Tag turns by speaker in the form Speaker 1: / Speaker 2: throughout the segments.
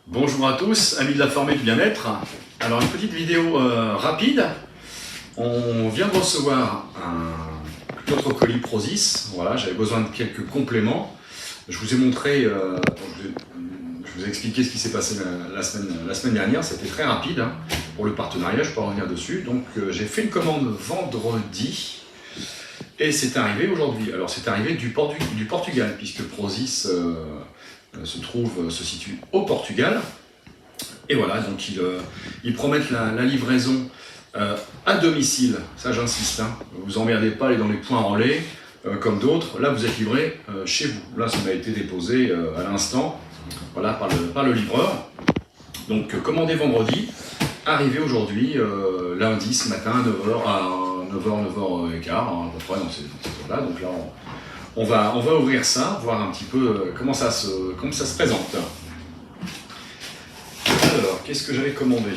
Speaker 1: Bonjour à tous, amis de la forme et du bien-être. Alors une petite vidéo rapide. On vient de recevoir notre colis Prozis. Voilà, j'avais besoin de quelques compléments. Je vous ai montré, je vous ai expliqué ce qui s'est passé la semaine dernière. C'était très rapide pour le partenariat, je peux en revenir dessus. Donc j'ai fait une commande vendredi et c'est arrivé aujourd'hui. Alors c'est arrivé du Portugal puisque Prozis se situe au Portugal. Et voilà, donc ils promettent la livraison à domicile. Ça j'insiste, vous emmerdez pas à aller dans les points relais comme d'autres. Là vous êtes livré chez vous. Là ça m'a été déposé à l'instant, voilà, par le livreur. Donc commandé vendredi, arrivé aujourd'hui, lundi ce matin à 9h, à 9h15 à peu près dans ces là. Donc là on va ouvrir ça, voir un petit peu comment ça se présente. Alors, qu'est-ce que j'avais commandé?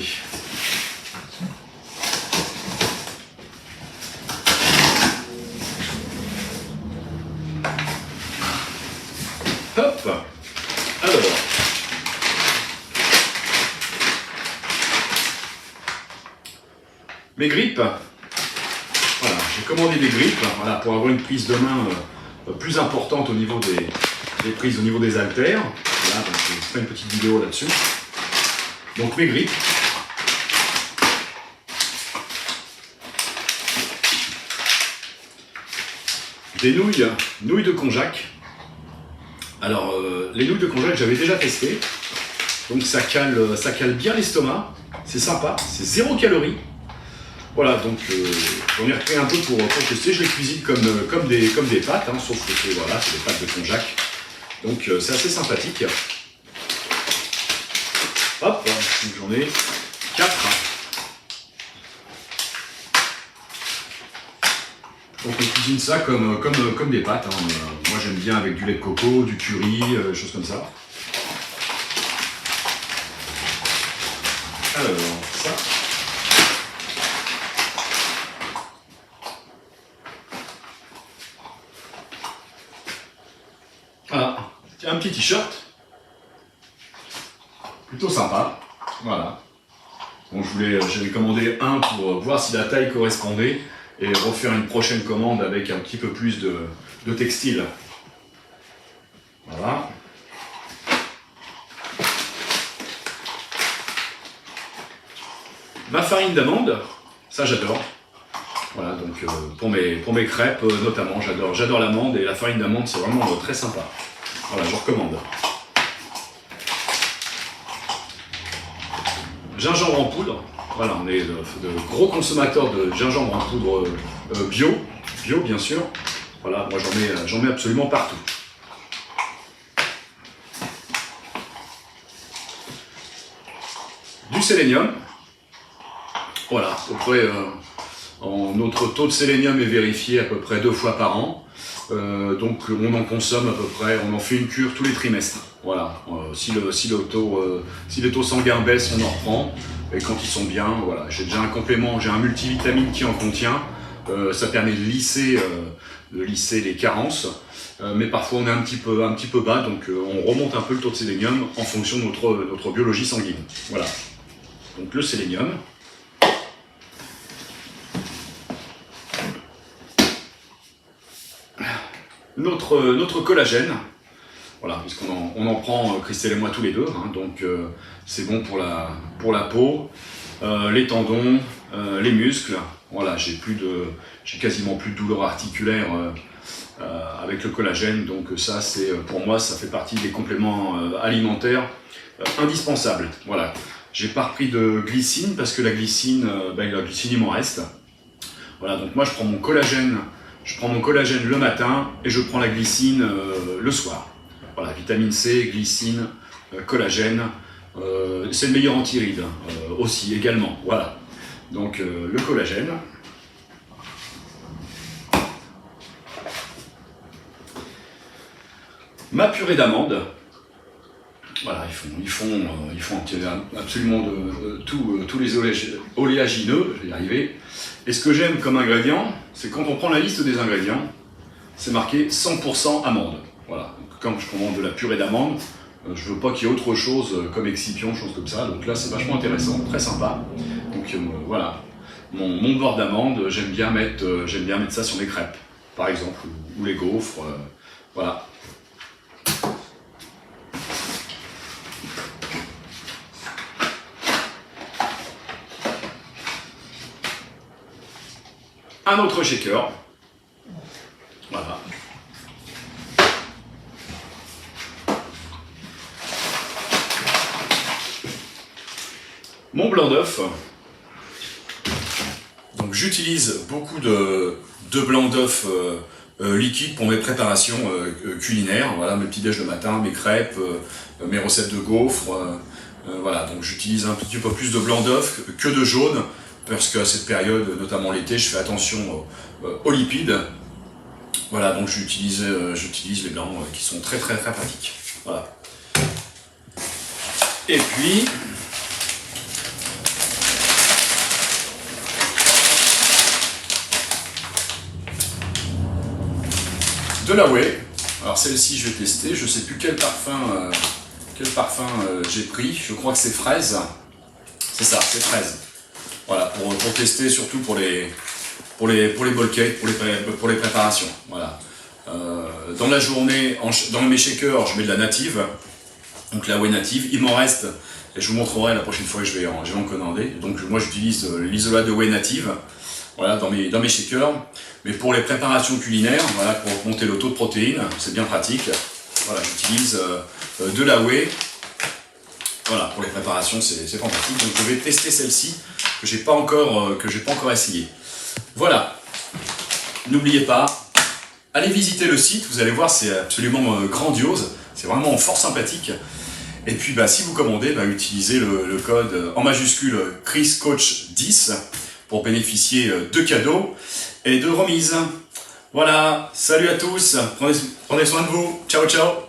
Speaker 1: Hop! Alors, mes grippes. Voilà, j'ai commandé des grippes, voilà, pour avoir une prise de main plus importante au niveau des prises, au niveau des haltères. Voilà, donc je ferai une petite vidéo là-dessus. Donc mes grippes. Des nouilles de konjac. Alors les nouilles de konjac j'avais déjà testé. Donc ça cale bien l'estomac. C'est sympa, c'est 0 calories. Voilà, donc j'en ai repris un peu pour tester. Je les cuisine comme des pâtes, sauf que c'est des pâtes de konjac. Donc c'est assez sympathique. Hop, donc j'en ai 4. Donc on cuisine ça comme des pâtes. Moi j'aime bien avec du lait de coco, du curry, choses comme ça. Alors, ça. Voilà, un petit t-shirt. Plutôt sympa, voilà. Bon, j'avais commandé un pour voir si la taille correspondait et refaire une prochaine commande avec un petit peu plus de textile. Voilà. Ma farine d'amande, ça j'adore. Voilà, donc pour mes crêpes notamment, j'adore l'amande et la farine d'amande c'est vraiment très sympa. Voilà, je recommande. Gingembre en poudre, voilà, on est de gros consommateurs de gingembre en poudre bio bien sûr. Voilà, moi j'en mets absolument partout. Du sélénium, voilà, à peu près, notre taux de sélénium est vérifié à peu près 2 fois par an. Donc on en consomme à peu près, on en fait une cure tous les trimestres. Voilà, si les taux sanguins baissent, on en reprend. Et quand ils sont bien, voilà, j'ai déjà un complément, j'ai un multivitamine qui en contient. Ça permet de lisser les carences. Mais parfois on est un petit peu bas, donc on remonte un peu le taux de sélénium en fonction de notre biologie sanguine. Voilà. Donc le sélénium. Notre collagène, voilà, puisqu'on en prend Christelle et moi tous les deux, donc c'est bon pour la peau, les tendons, les muscles. Voilà, j'ai quasiment plus de douleur articulaire avec le collagène, donc ça pour moi ça fait partie des compléments alimentaires indispensables. Voilà, j'ai pas repris de glycine parce que la glycine il m'en reste. Voilà, donc moi je prends mon collagène. Le matin et je prends la glycine le soir. Voilà, vitamine C, glycine, collagène, c'est le meilleur anti-rides aussi également. Voilà, donc le collagène. Ma purée d'amande. Voilà, ils font absolument tous les oléagineux, je vais y arriver. Et ce que j'aime comme ingrédient, c'est quand on prend la liste des ingrédients, c'est marqué 100% amande. Voilà, donc quand je commande de la purée d'amande, Je veux pas qu'il y ait autre chose comme excipients, choses comme ça. Donc là, c'est vachement intéressant, très sympa. Donc voilà, mon beurre d'amande, j'aime bien mettre ça sur mes crêpes, par exemple, ou les gaufres. Voilà. Un autre shaker. Voilà. Mon blanc d'œuf. Donc j'utilise beaucoup de blanc d'œuf liquide pour mes préparations culinaires. Voilà, mes petits déj le matin, mes crêpes, mes recettes de gaufres. Voilà, donc j'utilise un petit peu plus de blanc d'œuf que de jaune, parce qu'à cette période, notamment l'été, je fais attention aux lipides. Voilà, donc j'utilise les blancs qui sont très pratiques. Voilà. Et puis, de la whey. Alors celle-ci, je vais tester. Je ne sais plus quel parfum j'ai pris. Je crois que c'est fraise. C'est ça, c'est fraise. Voilà, pour tester, surtout pour les bowl cakes, pour les préparations. Voilà. Dans la journée, dans mes shakers, je mets de la native, donc la whey native. Il m'en reste, et je vous montrerai la prochaine fois que je vais en commander. Donc moi j'utilise l'isolat de whey native, voilà, dans mes shakers. Mais pour les préparations culinaires, voilà, pour augmenter le taux de protéines, c'est bien pratique. Voilà, j'utilise de la whey. Voilà, pour les préparations, c'est fantastique. Donc je vais tester celle-ci que j'ai pas encore essayé. Voilà. N'oubliez pas, allez visiter le site. Vous allez voir, c'est absolument grandiose. C'est vraiment fort sympathique. Et puis, si vous commandez, utilisez le code en majuscule ChrisCoach10 pour bénéficier de cadeaux et de remises. Voilà. Salut à tous. Prenez soin de vous. Ciao, ciao.